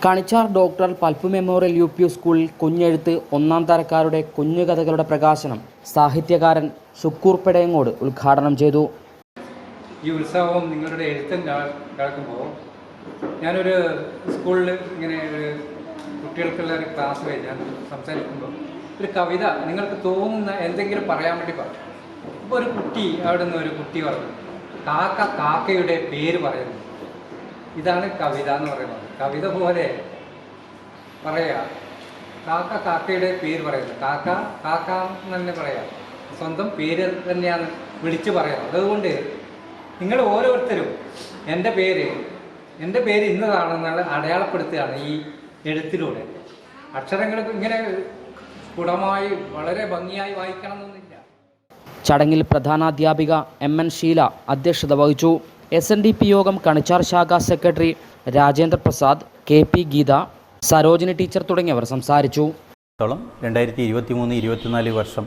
Kanichar doctor Palpu memorial UP. സ്കൂളിൽ കുഞ്ഞെഴുത്ത് ഒന്നാം തരക്കാരുടെ കുഞ്ഞുകഥകളുടെ പ്രകാശനം സാഹിത്യകാരൻ ഷുക്കൂർ പെടയങ്ങോട് ഉദ്ഘാടനം ചെയ്തു. ഈ ഉത്സവം നിങ്ങളുടെ എഴുത്തും കേൾക്കുമ്പോൾ ഞാനൊരു സ്കൂളിൽ ഇങ്ങനെ ഒരു കുട്ടികൾക്കുള്ള ഒരു ക്ലാസ് വഴി ഞാൻ സംസാരിക്കുമ്പോൾ ഒരു കവിത നിങ്ങൾക്ക് തോന്നുന്ന എന്തെങ്കിലും പറയാൻ വേണ്ടി പറഞ്ഞു. ഇപ്പോൾ ഒരു കുട്ടി അവിടെ നിന്ന് ഒരു കുട്ടി പറഞ്ഞു, കാക്കയുടെ പേര് പറയുന്നു. ഇതാണ് കവിത എന്ന് പറയുന്നത്. കവിത പോലെ പറയാ, കാക്കയുടെ പേര് പറയുന്നത്. കാക്ക എന്ന് തന്നെ പറയാം, സ്വന്തം പേര് തന്നെയാണ് വിളിച്ചു പറയുന്നത്. അതുകൊണ്ട് നിങ്ങൾ ഓരോരുത്തരും എൻ്റെ പേര് ഇന്നതാണെന്നുള്ള അടയാളപ്പെടുത്തുകയാണ് ഈ എഴുത്തിലൂടെ. അക്ഷരങ്ങൾ ഇങ്ങനെ സ്ഫുടമായി വളരെ ഭംഗിയായി വായിക്കണമെന്നൊന്നുമില്ല. ചടങ്ങിൽ പ്രധാനാധ്യാപിക എം.എൻ. ഷീല അധ്യക്ഷത വഹിച്ചു. SNDP യോഗം കണിച്ചാർ ശാഖാ secretary Rajendra Prasad, KP Geetha, Sarojini teacher തുടങ്ങിയവർ സംസാരിച്ചു. 2023-24 വർഷം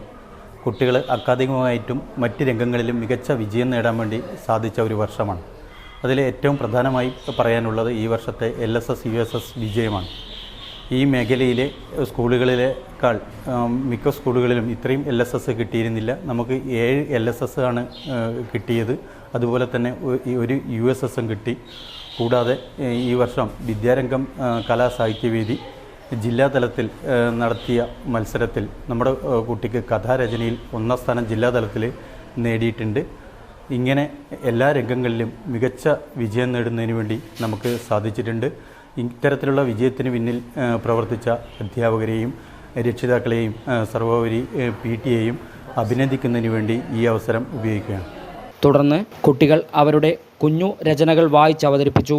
കുട്ടികൾ അക്കാദമികമായിട്ടും മറ്റ് രംഗങ്ങളിലും മികച്ച വിജയം നേടാൻ വേണ്ടി സാധിച്ച ഒരു വർഷമാണ്. അതിൽ ഏറ്റവും പ്രധാനമായി പറയാനുള്ളത് ഈ വർഷത്തെ LSS USS വിജയമാണ്. ഈ മേഖലയിലെ സ്കൂളുകളിലേക്കാൾ മിക്ക സ്കൂളുകളിലും ഇത്രയും LSS കിട്ടിയിരുന്നില്ല. നമുക്ക് 7 LSS ആണ് കിട്ടിയത്. അതുപോലെ തന്നെ ഒരു USS കിട്ടി. കൂടാതെ ഈ വർഷം വിദ്യാരംഗം കലാസാഹിത്യവേദി ജില്ലാതലത്തിൽ നടത്തിയ മത്സരത്തിൽ നമ്മുടെ കുട്ടിക്ക് കഥാരചനയിൽ 1ാം സ്ഥാനം ജില്ലാതലത്തിൽ നേടിയിട്ടുണ്ട്. ഇങ്ങനെ എല്ലാ രംഗങ്ങളിലും മികച്ച വിജയം നേടുന്നതിന് വേണ്ടി നമുക്ക് സാധിച്ചിട്ടുണ്ട്. ഇത്തരത്തിലുള്ള വിജയത്തിന് പിന്നിൽ പ്രവർത്തിച്ച അധ്യാപകരെയും രക്ഷിതാക്കളെയും സർവോപരി PTയെയും അഭിനന്ദിക്കുന്നതിന് വേണ്ടി ഈ അവസരം ഉപയോഗിക്കുകയാണ്. തുടർന്ന് കുട്ടികൾ അവരുടെ കുഞ്ഞു രചനകൾ വായിച്ചവതരിപ്പിച്ചു.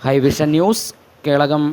ഹൈവിഷൻ ന്യൂസ്, കേളകം.